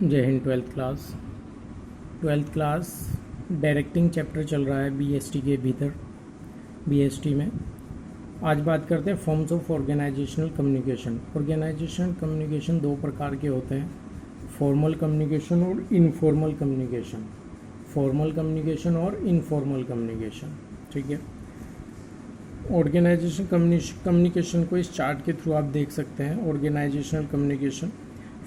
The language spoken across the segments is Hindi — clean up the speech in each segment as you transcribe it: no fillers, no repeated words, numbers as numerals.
जय Hind. Twelfth class directing chapter चल रहा है बीएसटी के भीतर। बीएसटी में आज बात करते हैं forms of organisational communication. Organisational communication दो प्रकार के होते हैं, फॉर्मल कम्युनिकेशन और इनफॉर्मल कम्युनिकेशन। फॉर्मल कम्युनिकेशन और इनफॉर्मल कम्युनिकेशन, ठीक है। ऑर्गेनाइजेशन कम्युनिकेशन को इस चार्ट के थ्रू आप देख सकते हैं। Organisational communication,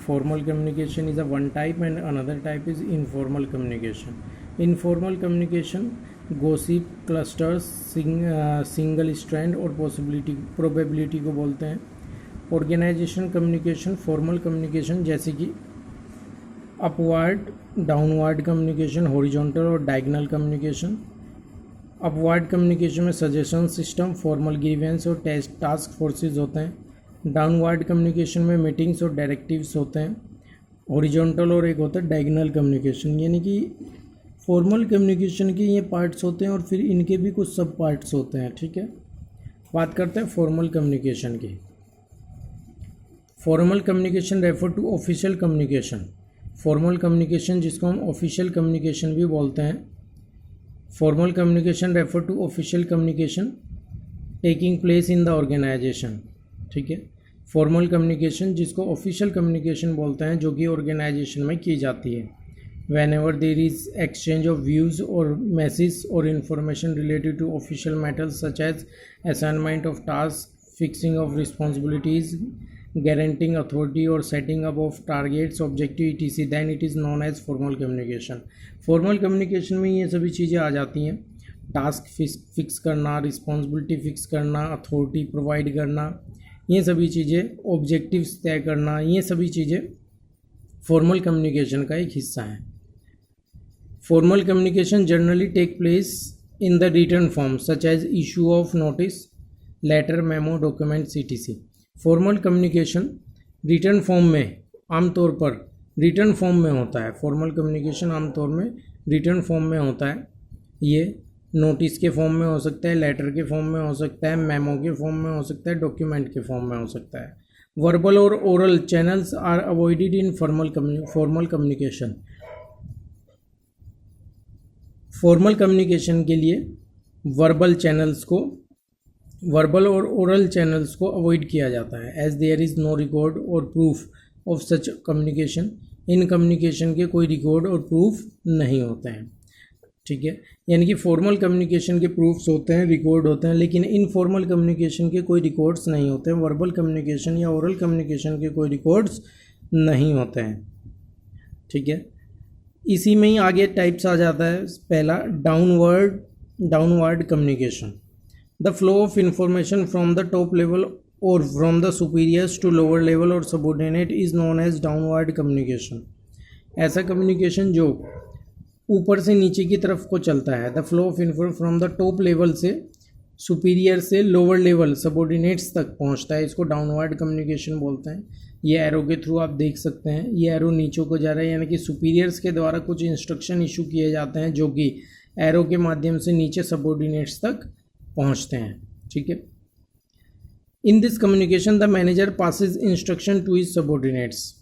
formal communication is a one type and another type is informal communication. Informal communication gossip, clusters, single strand और probability को बोलते हैं। ऑर्गेनाइजेशन कम्युनिकेशन, फॉर्मल कम्युनिकेशन जैसे कि अपवर्ड डाउनवर्ड कम्युनिकेशन, हॉरिजॉन्टल और डायगोनल कम्युनिकेशन। अपवर्ड कम्युनिकेशन में सजेशन सिस्टम, फॉर्मल ग्रीवेंस और टास्क फोर्सेज होते हैं। डाउनवर्ड कम्युनिकेशन में मीटिंग्स और डायरेक्टिव्स होते हैं। हॉरिजॉन्टल और एक होता है डायगोनल कम्युनिकेशन, यानी कि फॉर्मल कम्युनिकेशन के ये पार्ट्स होते हैं और फिर इनके भी कुछ सब पार्ट्स होते हैं, ठीक है। बात करते हैं फॉर्मल कम्युनिकेशन की। Formal communication refer to official communication. Formal communication जिसको हम ऑफिशियल कम्युनिकेशन भी बोलते हैं। Formal communication refer to official communication taking place in the organisation, ठीक है। फॉर्मल कम्युनिकेशन जिसको ऑफिशियल कम्युनिकेशन बोलते हैं, जो कि ऑर्गेनाइजेशन में की जाती है। Whenever there is exchange of views और मैसेज और information related to official matters such as assignment of task, fixing of responsibilities, granting authority और setting up of targets, objective etc, then it is known as formal communication. Formal communication में ये सभी चीज़ें आ जाती हैं। टास्क फिक्स करना, रिस्पॉन्सिबिलिटी फिक्स करना, अथॉरिटी प्रोवाइड करना, ये सभी चीज़ें, ऑब्जेक्टिव्स तय करना, ये सभी चीज़ें फॉर्मल कम्युनिकेशन का एक हिस्सा है। Formal communication generally take place in the written form such as issue of notice, letter, memo, documents etc। Formal communication written form में आमतौर पर रिटन फॉर्म में होता है। फॉर्मल कम्युनिकेशन आमतौर में रिटन फॉर्म में होता है। ये नोटिस के फॉर्म में हो सकता है, लेटर के फॉर्म में हो सकता है, मेमो के फॉर्म में हो सकता है, डॉक्यूमेंट के फॉर्म में हो सकता है। वर्बल और oral channels are avoided in formal communication. Formal communication के लिए वर्बल और ओरल चैनल्स को अवॉइड किया जाता है, as there is no record और प्रूफ ऑफ सच कम्युनिकेशन। इन कम्युनिकेशन के कोई रिकॉर्ड और प्रूफ नहीं होते हैं, ठीक है। यानी कि फॉर्मल कम्युनिकेशन के प्रूफ्स होते हैं, रिकॉर्ड होते हैं, लेकिन इनफॉर्मल कम्युनिकेशन के कोई रिकॉर्ड्स नहीं होते हैं। वर्बल कम्युनिकेशन या ओरल कम्युनिकेशन के कोई रिकॉर्ड्स नहीं होते हैं, ठीक है। इसी में ही आगे टाइप्स आ जाता है। पहला downward communication, the flow of information from the top level और from the superiors to lower level और subordinate is known as downward communication. ऐसा कम्युनिकेशन जो ऊपर से नीचे की तरफ को चलता है। The flow of information from the top level से, सुपीरियर से लोअर लेवल सबऑर्डिनेट्स तक पहुंचता है, इसको डाउनवर्ड कम्युनिकेशन बोलते हैं। ये एरो के थ्रू आप देख सकते हैं, ये एरो नीचे को जा रहा है, यानी कि सुपीरियर्स के द्वारा कुछ इंस्ट्रक्शन इशू किए जाते हैं जो कि एरो के माध्यम से नीचे सबऑर्डिनेट्स तक पहुँचते हैं, ठीक है। In this communication the manager passes instruction to his subordinates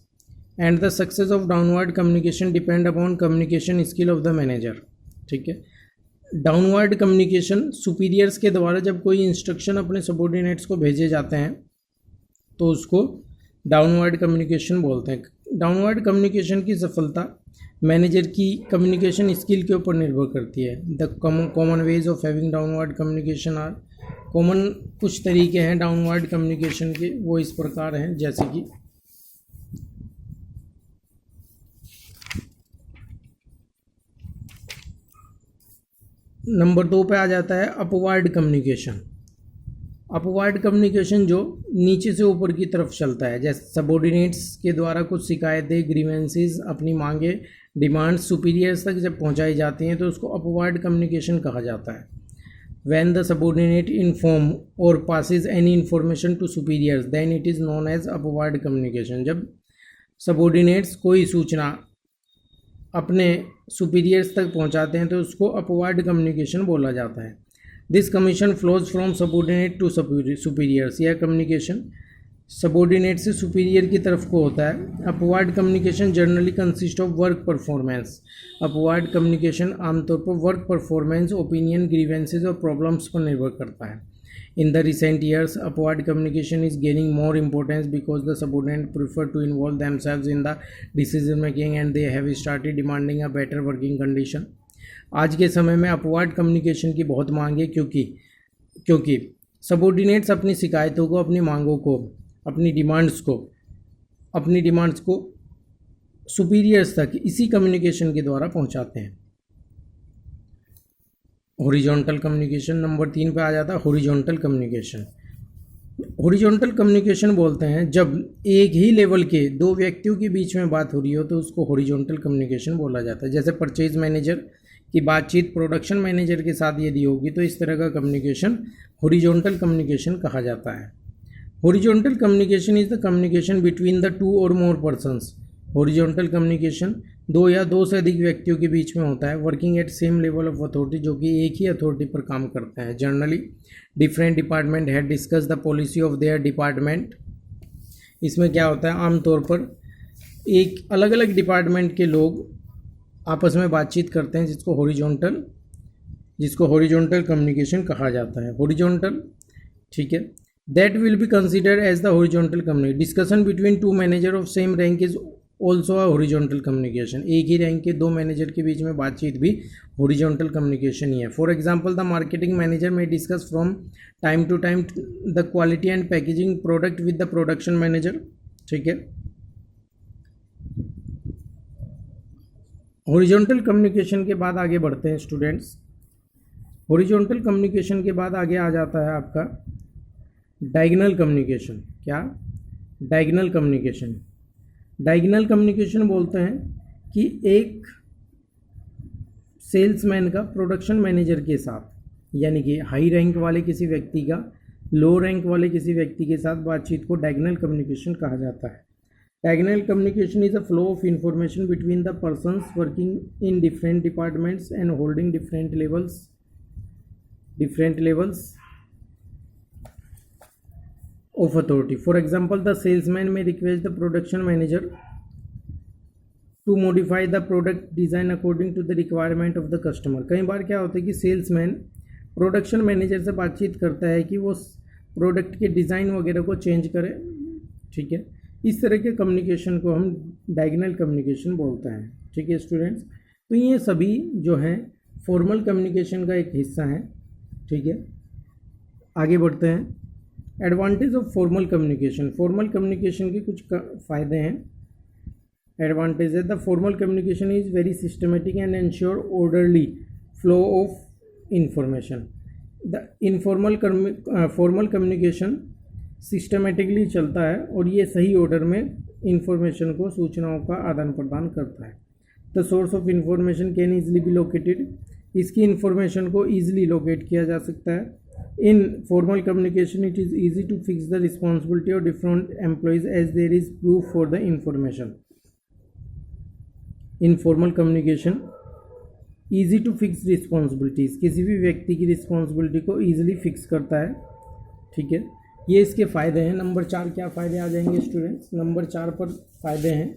and the success of downward communication depend upon communication skill of the manager, ठीक है। डाउनवर्ड कम्युनिकेशन सुपीरियर्स के द्वारा जब कोई इंस्ट्रक्शन अपने सबऑर्डिनेट्स को भेजे जाते हैं तो उसको डाउनवर्ड कम्युनिकेशन बोलते हैं। डाउनवर्ड कम्युनिकेशन की सफलता मैनेजर की कम्युनिकेशन स्किल के ऊपर निर्भर करती है। The common ways of having downward communication are, common कुछ तरीके हैं डाउनवर्ड कम्युनिकेशन के, वो इस प्रकार हैं, जैसे कि नंबर 2 पे आ जाता है अपवर्ड कम्युनिकेशन। अपवर्ड कम्युनिकेशन जो नीचे से ऊपर की तरफ चलता है, जैसे सबऑर्डिनेट्स के द्वारा कुछ शिकायतें, ग्रीवेंसेस, अपनी मांगे, डिमांड्स सुपीरियर्स तक जब पहुंचाई जाती हैं तो उसको अपवर्ड कम्युनिकेशन कहा जाता है। व्हेन द सबऑर्डिनेट इन्फॉर्म और passes any information to superiors then it is known as upward communication. जब सबऑर्डिनेट्स कोई सूचना अपने सुपीरियर्स तक पहुंचाते हैं तो उसको अपवर्ड कम्युनिकेशन बोला जाता है। This commission flows from subordinate to superiors. यह कम्युनिकेशन सबॉर्डिनेट से सुपीरियर की तरफ को होता है। Upward communication generally consist of work performance. Upward communication आमतौर पर वर्क परफॉर्मेंस, ओपिनियन, ग्रीवेंसेज और प्रॉब्लम्स पर निर्भर करता है। In the recent years, upward communication is gaining more importance because the subordinates prefer to involve themselves in the decision making and they have started demanding a better working condition. आज के समय में अपवर्ड कम्युनिकेशन की बहुत मांग है क्योंकि सबॉर्डिनेट्स अपनी शिकायतों को, अपनी मांगों को, अपनी डिमांड्स को सुपीरियर्स तक इसी कम्युनिकेशन के द्वारा पहुंचाते हैं। हॉरिजॉन्टल कम्युनिकेशन नंबर 3 पे आ जाता है। हॉरिजॉन्टल कम्युनिकेशन, हॉरिजॉन्टल कम्युनिकेशन बोलते हैं जब एक ही लेवल के दो व्यक्तियों के बीच में बात हो रही हो तो उसको हॉरिजॉन्टल कम्युनिकेशन बोला जाता है। जैसे परचेज मैनेजर की बातचीत प्रोडक्शन मैनेजर के साथ यदि होगी तो इस तरह का कम्युनिकेशन हॉरिजॉन्टल कम्युनिकेशन कहा जाता है। Horizontal communication is the communication between the two और मोर पर्सन्स। हॉरिजॉन्टल कम्युनिकेशन दो या दो से अधिक व्यक्तियों के बीच में होता है, working at same level of authority, जो कि एक ही अथॉरिटी पर काम करते हैं। Generally different department had discuss the policy of their department. इसमें क्या होता है, आमतौर पर एक अलग अलग डिपार्टमेंट के लोग आपस में बातचीत करते हैं, जिसको हॉरिजॉन्टल कम्युनिकेशन कहा जाता है। हॉरिजॉन्टल, ठीक है, that will be considered as the horizontal communication. Discussion between two manager of same rank is also a horizontal communication. एक ही रैंक के दो मैनेजर के बीच में बातचीत भी हॉरिजॉन्टल कम्युनिकेशन ही है। For example, the marketing manager may discuss from time to time the quality and packaging product with the production manager, ठीक है। हॉरिजॉन्टल कम्युनिकेशन के बाद आगे बढ़ते हैं स्टूडेंट्स। हॉरिजॉन्टल कम्युनिकेशन के बाद आगे आ जाता है आपका डायगोनल कम्युनिकेशन। क्या? Diagonal communication. डायगोनल कम्युनिकेशन बोलते हैं कि एक सेल्समैन का प्रोडक्शन मैनेजर के साथ, यानी कि हाई रैंक वाले किसी व्यक्ति का लो रैंक वाले किसी व्यक्ति के साथ बातचीत को डायगोनल कम्युनिकेशन कहा जाता है। Diagonal communication is a flow of information between the persons working in different departments and holding different levels of authority. For example, the salesman may request the production manager to modify the product design according to the requirement of the customer. कई बार क्या होता है कि सेल्समैन प्रोडक्शन मैनेजर से बातचीत करता है कि वो प्रोडक्ट के डिज़ाइन वगैरह को चेंज करे, ठीक है। इस तरह के कम्युनिकेशन को हम डायगोनल कम्युनिकेशन बोलते हैं, ठीक है स्टूडेंट्स। तो ये सभी जो हैं फॉर्मल कम्युनिकेशन का एक हिस्सा है, ठीक है। आगे बढ़ते हैं। Advantage of formal communication. Formal communication के कुछ फ़ायदे हैं। एडवांटेज है, the formal communication is very systematic and ensure orderly flow of information. The informal formal communication systematically चलता है और ये सही ऑर्डर में इंफॉर्मेशन को, सूचनाओं का आदान प्रदान करता है। The source of information can easily be located. इसकी इंफॉर्मेशन को ईजिली लोकेट किया जा सकता है। In formal communication, it is easy to fix the responsibility of different employees as there is proof for the information. In formal communication, easy to fix responsibilities. किसी भी व्यक्ति की रिस्पॉन्सिबिलिटी को easily fix करता है, ठीक है। ये इसके फ़ायदे हैं। नंबर 4 क्या फ़ायदे आ जाएंगे स्टूडेंट्स? नंबर 4 पर फ़ायदे हैं।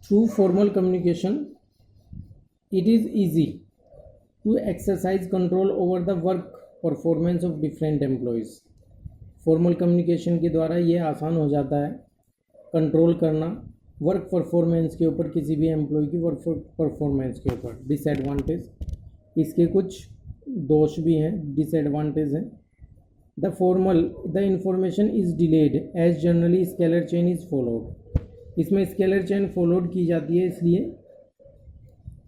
Through formal communication it is easy to exercise control over the work performance of different employees. Formal communication के द्वारा ये आसान हो जाता है कंट्रोल करना वर्क परफॉर्मेंस के ऊपर, किसी भी एम्प्लॉय की वर्क परफॉर्मेंस के ऊपर। डिसएडवांटेज, इसके कुछ दोष भी हैं, डिसएडवांटेज हैं। The information is delayed as generally scalar chain is followed. इसमें स्केलर चेन फॉलोड की जाती है, इसलिए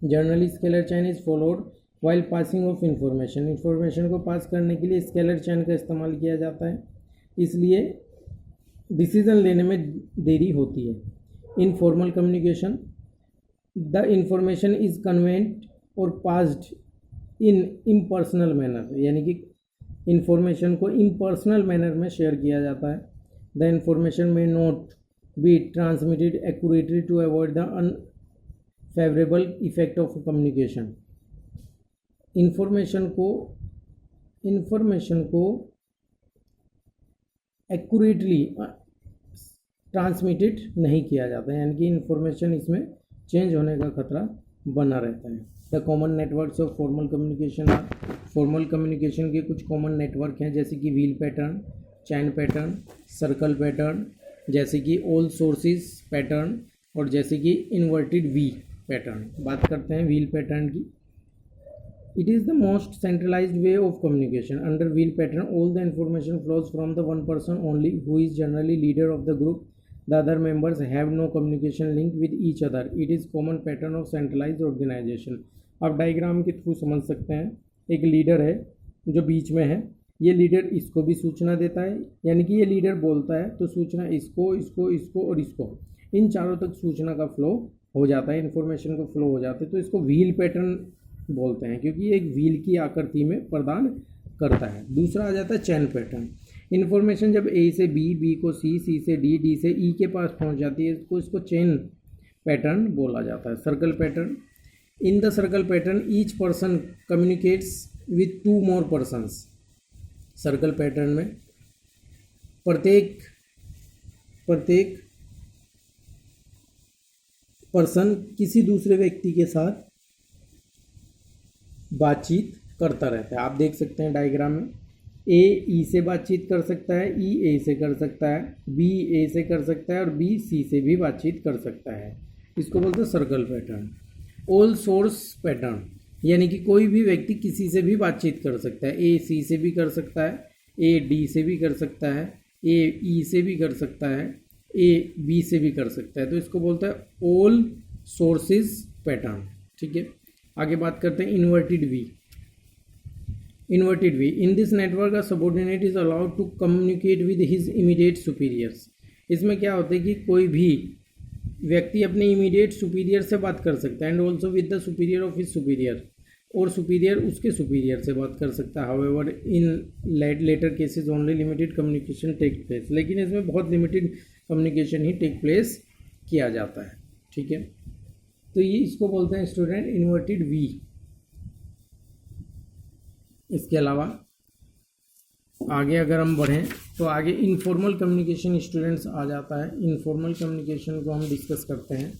generally scalar chain is followed while passing of information को पास करने के लिए स्केलर चेन का इस्तेमाल किया जाता है, इसलिए डिसीजन लेने में देरी होती है। इन formal communication the information is convent और पास्ड इन इम्पर्सनल मैनर, यानी कि इंफॉर्मेशन को इम्पर्सनल मैनर में शेयर किया जाता है। The information may not be transmitted accurately to avoid the unfavourable effect of communication. Information को एक्यूरेटली ट्रांसमिटेड नहीं किया जाता है, यानी कि इन्फॉर्मेशन इसमें चेंज होने का खतरा बना रहता है। The common networks of formal communication are, formal communication के कुछ कॉमन नेटवर्क हैं जैसे कि wheel pattern, chain pattern, circle pattern, जैसे कि ऑल सोर्सेज पैटर्न और जैसे कि इन्वर्टेड वी पैटर्न। बात करते हैं व्हील पैटर्न की। It is the most centralized way of communication. Under wheel pattern, all the information flows from the one person only, who is generally leader of the group. The other members have no communication link with each other. It is common pattern of centralized organization. आप डायग्राम के थ्रू समझ सकते हैं, एक लीडर है जो बीच में है, ये लीडर इसको भी सूचना देता है, यानी कि ये लीडर बोलता है तो सूचना इसको इसको इसको और इसको, इन चारों तक सूचना का फ्लो हो जाता है, इन्फॉर्मेशन का फ्लो हो जाता है। तो इसको व्हील पैटर्न बोलते हैं क्योंकि ये एक व्हील की आकृति में प्रदान करता है। दूसरा आ जाता है चैन पैटर्न। इन्फॉर्मेशन जब ए से बी, बी को सी, सी से डी, डी से ई के पास पहुंच जाती है तो इसको चैन पैटर्न बोला जाता है। Circle pattern, in the circle pattern each person communicates with 2 more persons। Circle pattern में प्रत्येक पर्सन किसी दूसरे व्यक्ति के साथ बातचीत करता रहता है। आप देख सकते हैं डायग्राम में, ए ई से बातचीत कर सकता है, ई ए से कर सकता है, बी ए से कर सकता है और बी सी से भी बातचीत कर सकता है। इसको बोलते हैं circle pattern. All source pattern, यानी कि कोई भी व्यक्ति किसी से भी बातचीत कर सकता है, ए सी से भी कर सकता है, ए डी से भी कर सकता है, ए ई से भी कर सकता है, ए बी से भी कर सकता है। तो इसको बोलते हैं ऑल सोर्सेज पैटर्न। ठीक है, आगे बात करते हैं inverted V. Inverted V, in this network a subordinate is allowed to communicate with his immediate superiors. इसमें क्या होता है कि कोई भी व्यक्ति अपने इमीडिएट सुपीरियर से बात कर सकता है, and also with the superior of his superior, और सुपीरियर उसके सुपीरियर से बात कर सकता है। However in later cases only limited communication take place, लेकिन इसमें बहुत लिमिटेड कम्युनिकेशन ही टेक प्लेस किया जाता है। ठीक है, तो ये इसको बोलते हैं स्टूडेंट इन्वर्टेड वी। इसके अलावा आगे अगर हम बढ़ें तो आगे इनफॉर्मल कम्युनिकेशन स्टूडेंट्स आ जाता है। इनफॉर्मल कम्युनिकेशन को हम डिस्कस करते हैं।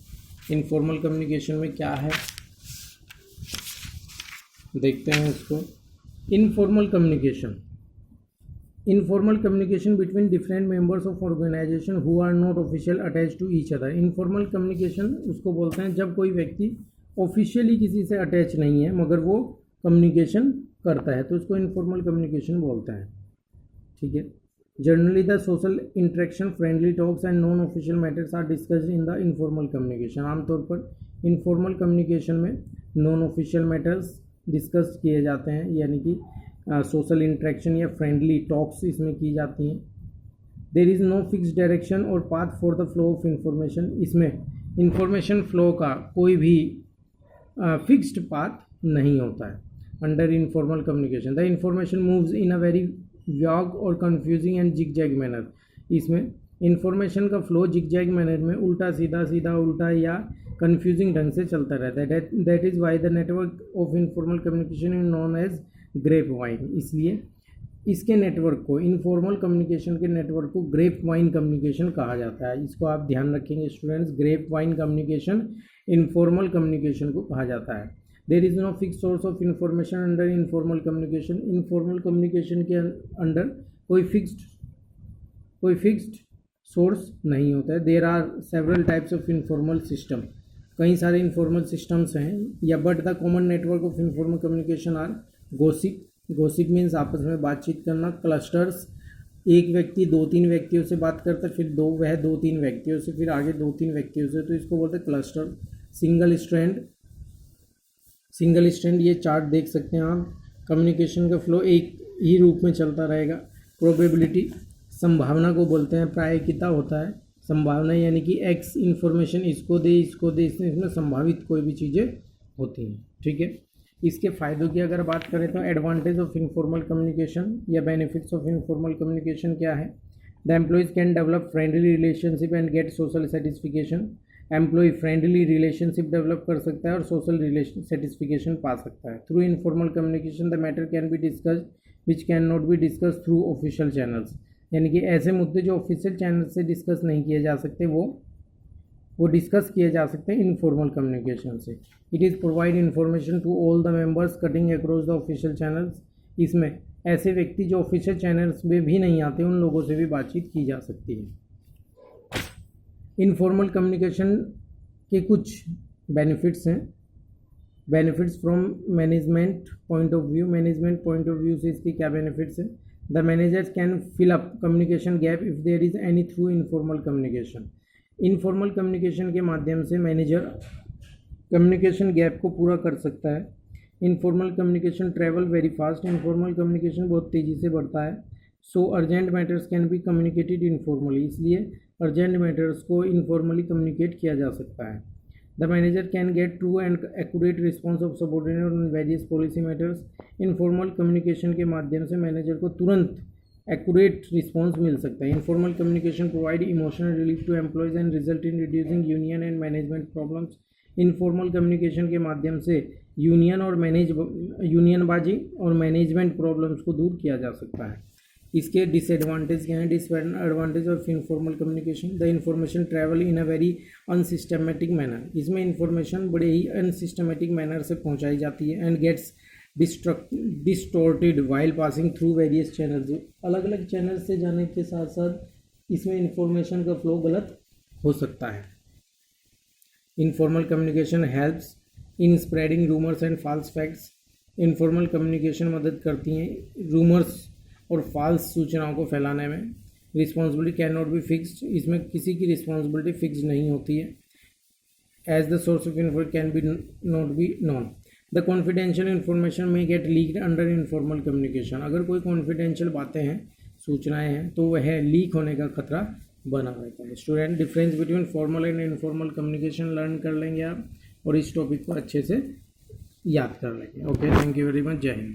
इनफॉर्मल कम्युनिकेशन में क्या है देखते हैं इसको। Informal communication, informal communication between different members of organization who are not official attach to each other. Informal communication उसको बोलते हैं जब कोई व्यक्ति ऑफिशियली किसी से अटैच नहीं है मगर वो कम्युनिकेशन करता है, तो उसको इनफॉर्मल कम्युनिकेशन बोलते हैं। ठीक है, generally the social interaction, friendly talks and non official matters are discussed in the informal communication. आमतौर पर इनफॉर्मल कम्युनिकेशन में नॉन ऑफिशियल मैटर्स डिस्कस किए जाते हैं, यानी कि सोशल इंटरेक्शन या फ्रेंडली टॉक्स इसमें की जाती हैं। There is no fix direction और path for the flow of information. इसमें इंफॉर्मेशन फ्लो का कोई भी फिक्स्ड पाथ नहीं होता है। Under informal communication the information moves in a very vague और कन्फ्यूजिंग एंड जिगजैग मैनर। इसमें इंफॉर्मेशन का फ्लो जिगजैग मैनर में उल्टा सीधा, सीधा उल्टा या कन्फ्यूजिंग ढंग से चलता रहता है। That is why the network of informal communication is known as grape vine. इसलिए इसके नेटवर्क को, इनफॉर्मल कम्युनिकेशन के नेटवर्क को ग्रेप वाइन कम्युनिकेशन कहा जाता है। इसको आप ध्यान रखेंगे students, grape vine communication informal communication को कहा जाता है। There is no fix source of information under informal communication. Informal communication के अंडर कोई फिक्स्ड सोर्स नहीं होता है। There are several types of informal system, कई सारे इनफॉर्मल सिस्टम्स हैं या but the common network of informal communication are gossip. Gossip means आपस में बातचीत करना। क्लस्टर्स, एक व्यक्ति 2-3 व्यक्तियों से बात करता है, फिर वह 2-3 व्यक्तियों से, फिर आगे 2-3 व्यक्तियों से, तो इसको बोलते हैं क्लस्टर। सिंगल स्ट्रैंड ये चार्ट देख सकते हैं आप। कम्युनिकेशन का फ्लो एक ही रूप में चलता रहेगा। प्रोबेबिलिटी, संभावना को बोलते हैं, प्रायिकता होता है संभावना, यानी कि एक्स इन्फॉर्मेशन इसको दे इसमें संभावित कोई भी चीज़ें होती हैं। ठीक है, इसके फ़ायदों की अगर बात करें तो एडवांटेज ऑफ इनफॉर्मल कम्युनिकेशन या बेनिफिट्स ऑफ इनफॉर्मल कम्युनिकेशन क्या है। The employees can develop friendly relationship and get social satisfaction. Employ friendly relationship develop कर सकता है और सोशल रिलेशन सेटिस्फिकेशन पा सकता है। Through informal communication the matter can be discussed which can not be discuss through official channels. यानी कि ऐसे मुद्दे जो ऑफिशियल चैनल से डिस्कस नहीं किए जा सकते वो डिस्कस किए जा सकते हैं इनफॉर्मल कम्युनिकेशन से। It is provide information to all the members cutting across the official channels. इसमें ऐसे व्यक्ति जो ऑफिशियल चैनल्स में भी नहीं आते उन लोगों से भी बातचीत की जा सकती है। इनफॉर्मल कम्युनिकेशन के कुछ बेनिफिट्स हैं। Benefits from management point of view. Management point of view से इसके क्या बेनिफिट्स हैं? The managers can fill up communication gap if there is any through informal communication. Informal communication के माध्यम से मैनेजर कम्युनिकेशन गैप को पूरा कर सकता है। Informal communication travel very fast. Informal communication बहुत तेज़ी से बढ़ता है। So urgent matters can be communicated informally. इसलिए अर्जेंट मैटर्स को इनफॉर्मली कम्युनिकेट किया जा सकता है। The manager can get true and accurate response of subordinate on various policy matters. Informal communication के माध्यम से मैनेजर को तुरंत एक्यूरेट रिस्पॉन्स मिल सकता है। Informal communication provide emotional relief to employees and result in reducing union and management problems. Informal communication के माध्यम से यूनियनबाजी और मैनेजमेंट प्रॉब्लम्स को दूर किया जा सकता है। इसके डिसएडवांटेज क्या हैं? Disadvantage of informal communication. The information travel in a very unsystematic manner. इसमें इंफॉर्मेशन बड़े ही अनसिस्टमेटिक मैनर से पहुंचाई जाती है and gets distorted while passing through various channels. अलग अलग चैनल से जाने के साथ साथ इसमें इंफॉर्मेशन का फ्लो गलत हो सकता है। Informal communication helps in spreading rumours and false facts. Informal communication मदद करती हैं रूमर्स और फॉल्स सूचनाओं को फैलाने में। Responsibility can not be fixed. इसमें किसी की रिस्पॉन्सिबिलिटी फिक्स नहीं होती है। As the source of information can be not be known. The confidential information may get leaked under informal communication. अगर कोई कॉन्फिडेंशियल बातें हैं, सूचनाएं हैं, तो वह लीक होने का खतरा बना रहता है। Student, difference between formal and informal communication learn कर लेंगे आप और इस टॉपिक को अच्छे से याद कर लेंगे। Okay, thank you very much. जय हिंद।